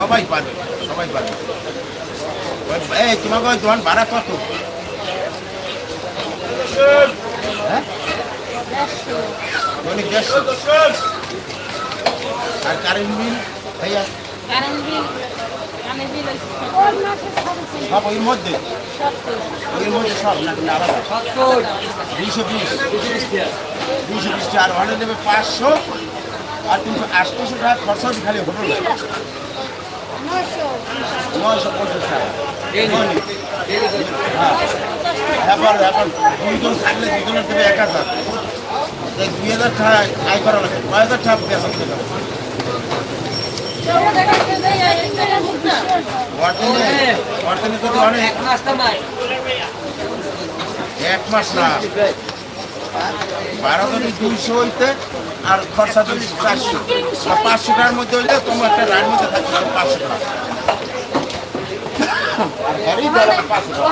সবাই পারবে, সবাই পারবে। এই তোমাকে ওই দোকান ভাড়া কত? হ্যাঁ, দৈনিক 150। আর কারেন্ট বিল ভাইয়া সব ওই মধ্যে সব নাকি আলাদা? 220 আর ওখানে নেবে 500 আর 380 টাকা খরচা হচ্ছে খালি হোটেল 950 টাকা। এখন দুজন থাকলে দুজনের দেবে 1000, 2000 টাকা আয় করা লাগে, 5000 টাকা বেতন দেবে। এক মাস না 12 যদি 200 হইতে আর খরচা 400 আর 500 টাকার মধ্যে হইলে তোমার একটা রায়ের মধ্যে থাকছে 500 টাকা। আর গাড়ি 500 টাকা।